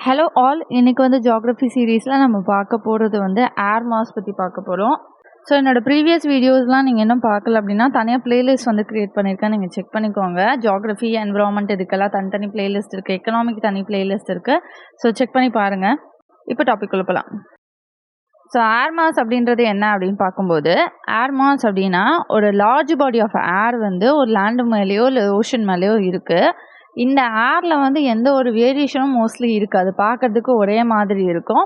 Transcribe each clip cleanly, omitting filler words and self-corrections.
Hello all, இன்னைக்கு வந்து geography சீரீஸில் நம்ம பார்க்க போகிறது வந்து ஏர் மாஸ் பற்றி பார்க்க போகிறோம். ஸோ என்னோட ப்ரீவியஸ் வீடியோஸ்லாம் நீங்கள் இன்னும் பார்க்கல அப்படின்னா தனியாக பிளேலிஸ்ட் வந்து க்ரியேட் பண்ணியிருக்கேன், நீங்கள் செக் பண்ணிக்கோங்க. ஜியோகிராஃபி, என்விரான்மெண்ட் இதுக்கெல்லாம் தனித்தனி பிளேலிஸ்ட் இருக்குது, எக்கனாமிக் தனி பிளேலிஸ்ட் இருக்குது. ஸோ செக் பண்ணி பாருங்கள். இப்போ டாபிக் உள்ள போகலாம். ஸோ ஏர் மாஸ் அப்படின்றது என்ன அப்படின்னு பார்க்கும்போது, ஏர் மாஸ் அப்படின்னா ஒரு லார்ஜ் பாடி ஆஃப் ஏர் வந்து ஒரு லேண்டு மேலேயோ இல்லை ஓஷன் மேலேயோ இருக்குது. இந்த ஏரில் வந்து எந்த ஒரு வேரியேஷனும் மோஸ்ட்லி இருக்காது, பார்க்கறதுக்கு ஒரே மாதிரி இருக்கும்.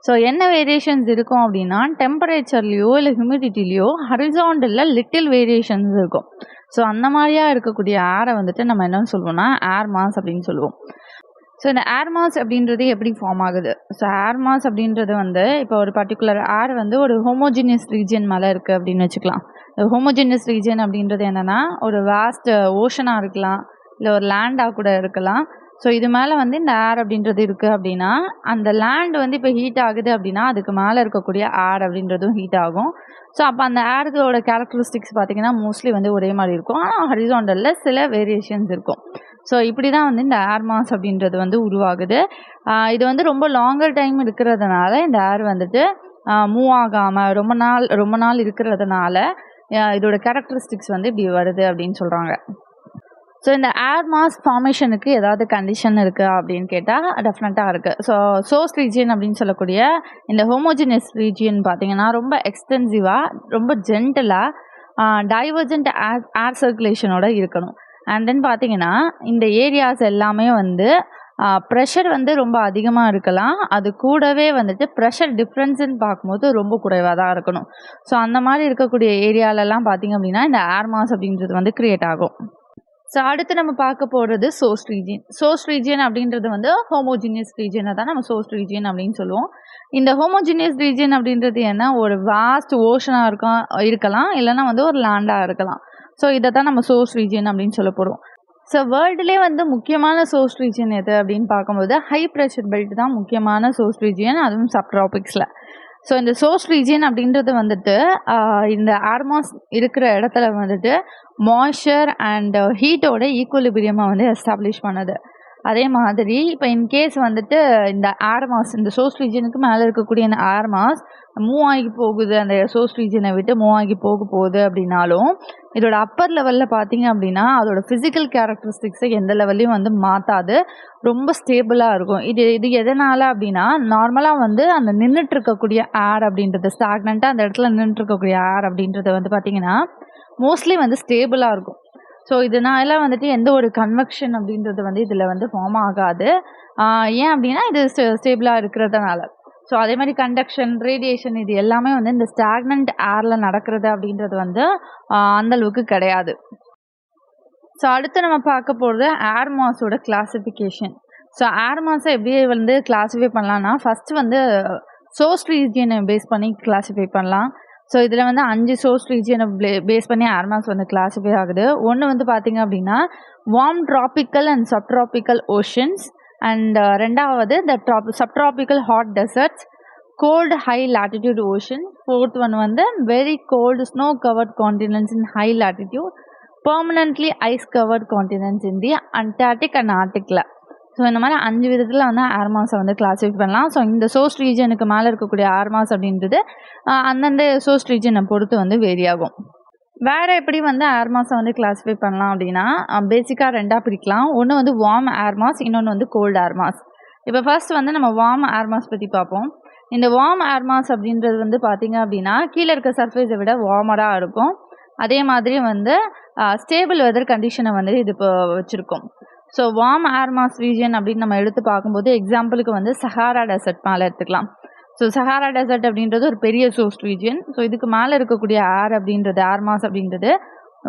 ஸோ என்ன வேரியேஷன்ஸ் இருக்கும் அப்படின்னா, டெம்பரேச்சர்லேயோ இல்லை ஹியூமிடிட்டிலையோ ஹரிசாண்டலில் லிட்டில் வேரியேஷன்ஸ் இருக்கும். ஸோ அந்த மாதிரியாக இருக்கக்கூடிய ஏரை வந்துட்டு நம்ம என்னன்னு சொல்லுவோம்னா ஏர் மாஸ் அப்படின்னு சொல்லுவோம். ஸோ இந்த ஏர் மாஸ் அப்படின்றது எப்படி ஃபார்ம் ஆகுது? ஸோ ஏர் மாஸ் அப்படின்றது வந்து இப்போ ஒரு பர்டிகுலர் ஏர் வந்து ஒரு ஹோமோஜினியஸ் ரீஜன் மேலே இருக்குது அப்படின்னு வச்சுக்கலாம். ஹோமோஜினியஸ் ரீஜன் அப்படின்றது என்னென்னா ஒரு வாஸ்ட் ஓஷனாக இருக்கலாம், இல்லை ஒரு லேண்டாக கூட இருக்கலாம். ஸோ இது மேலே வந்து இந்த ஏர் அப்படின்றது இருக்குது அப்படின்னா, அந்த லேண்ட் வந்து இப்போ ஹீட் ஆகுது அப்படின்னா அதுக்கு மேலே இருக்கக்கூடிய ஏர் அப்படின்றதும் ஹீட் ஆகும். ஸோ அப்போ அந்த ஏரோட கேரக்டரிஸ்டிக்ஸ் பார்த்திங்கன்னா மோஸ்ட்லி வந்து ஒரே மாதிரி இருக்கும், ஆனால் ஹரிசாண்டலில் சில வேரியேஷன்ஸ் இருக்கும். ஸோ இப்படி தான் வந்து இந்த ஏர் மாஸ் அப்படின்றது வந்து உருவாகுது. இது வந்து ரொம்ப லாங்கர் டைம் இருக்கிறதுனால இந்த ஏர் வந்துட்டு மூவ் ஆகாமல் ரொம்ப நாள் இருக்கிறதுனால இதோட கேரக்டரிஸ்டிக்ஸ் வந்து இப்படி வருது அப்படின்னு சொல்கிறாங்க. ஸோ இந்த ஏர் மாஸ் ஃபார்மேஷனுக்கு ஏதாவது கண்டிஷன் இருக்குது அப்படின்னு கேட்டால் டெஃபினட்டாக இருக்குது. ஸோ சோர்ஸ் ரீஜியன் அப்படின்னு சொல்லக்கூடிய இந்த ஹோமோஜினியஸ் ரீஜியன் பார்த்திங்கன்னா ரொம்ப எக்ஸ்டென்சிவாக, ரொம்ப ஜென்டலாக, டைவர்ஜென்ட் ஏர் சர்க்குலேஷனோட இருக்கணும். அண்ட் தென் பார்த்திங்கன்னா இந்த ஏரியாஸ் எல்லாமே வந்து ப்ரெஷர் வந்து ரொம்ப அதிகமாக இருக்கலாம், அது கூடவே வந்துட்டு ப்ரெஷர் டிஃப்ரென்ஸ்ன்னு பார்க்கும்போது ரொம்ப குறைவாக தான் இருக்கணும். ஸோ அந்த மாதிரி இருக்கக்கூடிய ஏரியாலெல்லாம் பார்த்திங்க அப்படின்னா இந்த ஏர் மாஸ் அப்படின்றது வந்து க்ரியேட் ஆகும். ஸோ அடுத்து நம்ம பார்க்க போகிறது சோர்ஸ் ரீஜியன். சோர்ஸ் ரீஜியன் அப்படின்றது வந்து ஹோமோஜினியஸ் ரீஜியனை தான் நம்ம சோர்ஸ் ரீஜியன் அப்படின்னு சொல்லுவோம். இந்த ஹோமோஜினியஸ் ரீஜியன் அப்படின்றது என்ன, ஒரு வாஸ்ட் ஓஷனாக இருக்கலாம், இல்லைனா வந்து ஒரு லேண்டாக இருக்கலாம். ஸோ இதை தான் நம்ம சோர்ஸ் ரீஜியன் அப்படின்னு சொல்ல போகிறோம். ஸோ வேர்ல்டுலேயே வந்து முக்கியமான சோர்ஸ் ரீஜியன் எது அப்படின்னு பார்க்கும்போது ஹை ப்ரெஷர் பெல்ட் தான் முக்கியமான சோர்ஸ் ரீஜியன், அதுவும் சப்ட்ராபிக்ஸில். ஸோ இந்த சோர்ஸ் ரீஜியன் அப்படின்றது வந்துட்டு இந்த ஏர் மாஸ் இருக்கிற இடத்துல வந்துட்டு மாய்ஸ்சர் அண்ட் ஹீட்டோட ஈக்குவலிபிரியமாக வந்து எஸ்டாப்ளிஷ் பண்ணுது. அதே மாதிரி இப்போ இன்கேஸ் வந்துட்டு இந்த ஏர் மாஸ் இந்த சோர்ஸ் ரீஜனுக்கு மேலே இருக்கக்கூடிய இந்த ஏர் மாஸ் மூவ் ஆகி போகுது, அந்த சோர்ஸ் ரீஜனை விட்டு மூவ் ஆகி போகுது அப்படின்னாலும் இதோட அப்பர் லெவலில் பார்த்தீங்க அப்படின்னா அதோட ஃபிசிக்கல் கேரக்டரிஸ்டிக்ஸை எந்த லெவல்லையும் வந்து மாற்றாது, ரொம்ப ஸ்டேபிளாக இருக்கும். இது எதனால் அப்படின்னா, நார்மலாக வந்து அந்த நின்றுட்டு இருக்கக்கூடிய ஏர் அப்படின்றது ஸ்டாக்னண்ட்டாக அந்த இடத்துல நின்றுட்டு இருக்கக்கூடிய ஏர் அப்படின்றது வந்து பார்த்திங்கன்னா மோஸ்ட்லி வந்து ஸ்டேபிளாக இருக்கும். ஸோ இதனால வந்துட்டு எந்த ஒரு கன்வெக்ஷன் அப்படின்றது வந்து இதில் வந்து ஃபார்ம் ஆகாது. ஏன் அப்படின்னா இது ஸ்டேபிளாக இருக்கிறதுனால. ஸோ அதே மாதிரி கண்டக்ஷன், ரேடியேஷன் இது எல்லாமே வந்து இந்த ஸ்டாக்னண்ட் ஏரில் நடக்கிறது அப்படின்றது வந்து அந்தளவுக்கு கிடையாது. ஸோ அடுத்து நம்ம பார்க்க போகிறது ஏர் மாஸோட கிளாஸிஃபிகேஷன். ஸோ ஏர் மாஸை எப்படி வந்து கிளாஸிஃபை பண்ணலான்னா, ஃபஸ்ட்டு வந்து சோர்ஸ் ரீஜியனை பேஸ் பண்ணி கிளாஸிஃபை பண்ணலாம். ஸோ இதில் வந்து 5 சோர்ஸ் ரீஜியனை பேஸ் பண்ணி ஏர் மாஸ் வந்து கிளாஸிஃபை ஆகுது. ஒன்று வந்து பார்த்திங்க அப்படின்னா warm tropical and subtropical oceans, and ரெண்டாவது the subtropical hot deserts, cold high latitude ocean, fourth one வந்து very cold snow covered continents in high latitude, permanently ice covered continents in the Antarctic and ஆர்டிக்கில். So இந்த மாதிரி 5 விதத்தில் வந்து ஏர் மாஸை வந்து classify பண்ணலாம். So இந்த சோர்ஸ் ரீஜனுக்கு மேலே இருக்கக்கூடிய ஏர் மாஸ் அப்படின்றது அந்தந்த சோர்ஸ் ரீஜனை பொறுத்து வந்து வேரி ஆகும். வேறு எப்படி வந்து ஏர் மாஸை வந்து கிளாஸிஃபை பண்ணலாம் அப்படின்னா, பேசிக்காக 2ஆக பிரிக்கலாம். ஒன்று வந்து வார்ம் ஏர் மாஸ், இன்னொன்று வந்து கோல்டு ஏர் மாஸ். இப்போ ஃபர்ஸ்ட் வந்து நம்ம வார்ம் ஏர் மாஸ் பற்றி பார்ப்போம். இந்த வார்ம் ஏர் மாஸ் அப்படின்றது வந்து பார்த்திங்க அப்படின்னா கீழே இருக்க சர்ஃபேஸை விட வார்மராக இருக்கும். அதே மாதிரி வந்து ஸ்டேபிள் வெதர் கண்டிஷனை வந்து இது இப்போ வச்சுருக்கோம். ஸோ வார்ம் ஏர் மாஸ் ரீஜன் அப்படின்னு நம்ம எடுத்து பார்க்கும்போது எக்ஸாம்பிளுக்கு வந்து சஹாரா டெசர்ட் மேலே எடுத்துக்கலாம். ஸோ சஹாரா டெசர்ட் அப்படின்றது ஒரு பெரிய சோர்ஸ் ரீஜன். ஸோ இதுக்கு மேலே இருக்கக்கூடிய ஏர் மாஸ் அப்படின்றது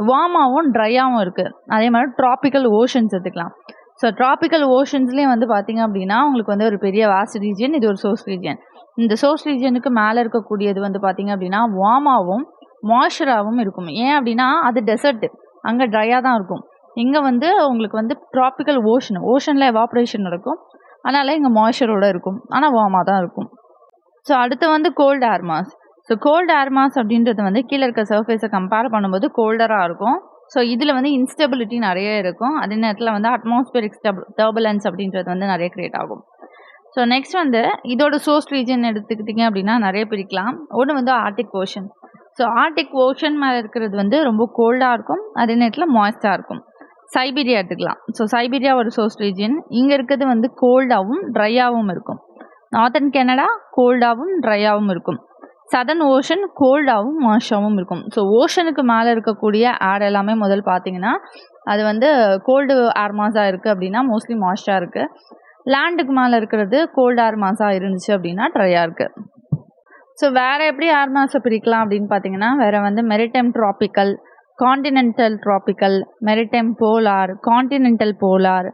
வார்மாகவும் ட்ரையாகவும் இருக்குது. அதே மாதிரி ட்ராபிக்கல் ஓஷன்ஸ் எடுத்துக்கலாம். ஸோ ட்ராபிக்கல் ஓஷன்ஸ்லேயும் வந்து பார்த்திங்க அப்படின்னா உங்களுக்கு வந்து ஒரு பெரிய வாஸ்ட் ரீஜன், இது ஒரு சோர்ஸ் ரீஜன். இந்த சோர்ஸ் ரீஜனுக்கு மேலே இருக்கக்கூடியது வந்து பார்த்திங்க அப்படின்னா வார்மாகவும் மாய்ஸ்சராகவும் இருக்கும். ஏன் அப்படின்னா அது டெசர்ட், அங்கே ட்ரையாக தான் இருக்கும். இங்கே வந்து உங்களுக்கு வந்து ட்ராபிக்கல் ஓஷனில் எவாப்ரேஷன் நடக்கும், அதனால் இங்கே மாய்ஸ்சரோடு இருக்கும், ஆனால் வார்மாக தான் இருக்கும். ஸோ அடுத்து வந்து கோல்டு ஏர் மாஸ். ஸோ கோல்டு ஏர் மாஸ் அப்படின்றது வந்து கீழே இருக்க சர்ஃபேஸை கம்பேர் பண்ணும்போது கோல்டராக இருக்கும். ஸோ இதில் வந்து இன்ஸ்டெபிலிட்டி நிறைய இருக்கும். அதே நேரத்தில் வந்து அட்மாஸ்பியரிக் டர்புலன்ஸ் அப்படின்றது வந்து நிறைய க்ரியேட் ஆகும். ஸோ நெக்ஸ்ட் வந்து இதோட சோர்ஸ் ரீஜன் எடுத்துக்கிட்டிங்க அப்படின்னா நிறைய பிரிக்கலாம். ஒன்று வந்து Arctic ocean. So Arctic ocean மேலே இருக்கிறது வந்து ரொம்ப கோல்டாக இருக்கும், அதே நேரத்தில் மாய்ஸ்டாக இருக்கும். சைபீரியா எடுத்துக்கலாம். ஸோ சைபீரியா ஒரு சோர்ஸ் ரீஜன். இங்கே இருக்கிறது வந்து கோல்டாகவும் ட்ரையாகவும் இருக்கும். நார்த்தன் கனடா கோல்டாகவும் ட்ரையாகவும் இருக்கும். சதர்ன் ஓஷன் கோல்டாகவும் மாய்ஸ்டாகவும் இருக்கும். ஸோ ஓஷனுக்கு மேலே இருக்கக்கூடிய ஏர் எல்லாமே முதல் பார்த்தீங்கன்னா அது வந்து கோல்டு ஏர் மாஸாக இருக்குது அப்படின்னா மோஸ்ட்லி மாய்ஸ்டாக இருக்குது. லேண்டுக்கு மேலே இருக்கிறது கோல்டு ஏர் மாஸாக இருந்துச்சு அப்படின்னா ட்ரையாக இருக்குது. ஸோ வேறு எப்படி ஏர் மாஸை பிரிக்கலாம் அப்படின்னு பார்த்தீங்கன்னா வேறு வந்து maritime tropical, continental tropical, maritime polar, continental polar,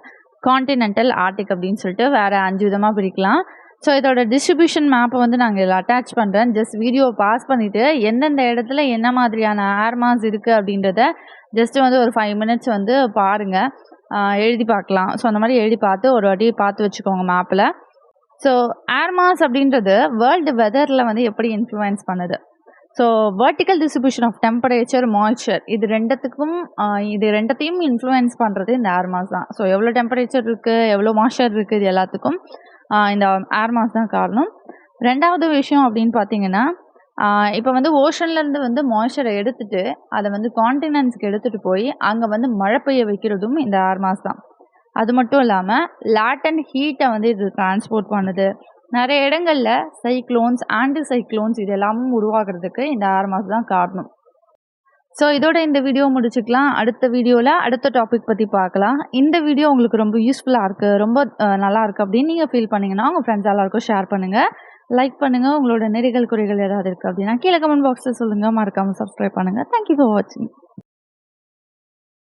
continental Arctic அப்படின்னு சொல்லிட்டு வேறு 5 விதமாக பிரிக்கலாம். ஸோ இதோட டிஸ்ட்ரிபியூஷன் மேப்பை வந்து நாங்கள் இதில் அட்டாச் பண்ணுறேன். ஜஸ்ட் வீடியோவை பாஸ் பண்ணிவிட்டு எந்தெந்த இடத்துல என்ன மாதிரியான ஏர் மாஸ் இருக்குது அப்படின்றத ஜஸ்ட்டு வந்து ஒரு 5 மினிட்ஸ் வந்து பாருங்கள், எழுதி பார்க்கலாம். ஸோ அந்த மாதிரி எழுதி பார்த்து ஒரு வாட்டி பார்த்து வச்சுக்கோங்க மேப்பில். ஸோ ஏர் மாஸ் அப்படின்றது வேர்ல்டு வெதரில் வந்து எப்படி இன்ஃப்ளூயன்ஸ் பண்ணுது. So vertical distribution of temperature, moisture இது ரெண்டத்தையும் இன்ஃப்ளூயன்ஸ் பண்ணுறது இந்த ஏர் மாஸ் தான். ஸோ எவ்வளோ டெம்பரேச்சர் இருக்குது, எவ்வளோ மாய்ஸ்சர் இருக்குது, இது எல்லாத்துக்கும் இந்த ஏர் மாஸ் தான் காரணம். ரெண்டாவது விஷயம் அப்படின்னு பார்த்தீங்கன்னா இப்போ வந்து ஓஷன்லேருந்து வந்து மாய்ஸ்சரை எடுத்துகிட்டு அதை வந்து காண்டினென்ட்ஸ்க்கு எடுத்துகிட்டு போய் அங்கே வந்து மழை பெய்ய வைக்கிறதும் இந்த ஏர் மாஸ் தான். அது மட்டும் இல்லாமல் லேட்டன் ஹீட்டை வந்து இது டிரான்ஸ்போர்ட் பண்ணுது. நிறைய இடங்களில் சைக்ளோன்ஸ், ஆன்டி சைக்ளோன்ஸ் இது எல்லாமும் உருவாகிறதுக்கு இந்த ஏர் மாஸ் தான் காரணம். ஸோ இதோட இந்த வீடியோ முடிச்சுக்கலாம். அடுத்த வீடியோவில் அடுத்த டாபிக் பற்றி பார்க்கலாம். இந்த வீடியோ உங்களுக்கு ரொம்ப யூஸ்ஃபுல்லாக இருக்குது, ரொம்ப நல்லா இருக்குது அப்படின்னு நீங்கள் ஃபீல் பண்ணிங்கன்னா உங்கள் ஃப்ரெண்ட்ஸ் எல்லாருக்கும் ஷேர் பண்ணுங்கள், லைக் பண்ணுங்கள். உங்களோட நிறைகள் குறைகள் ஏதாவது இருக்குது அப்படின்னா கீழே கமெண்ட் பாக்ஸில் சொல்லுங்கள். மறக்காமல் சப்ஸ்கிரைப் பண்ணுங்கள். தேங்க்யூ ஃபார் வாட்சிங்.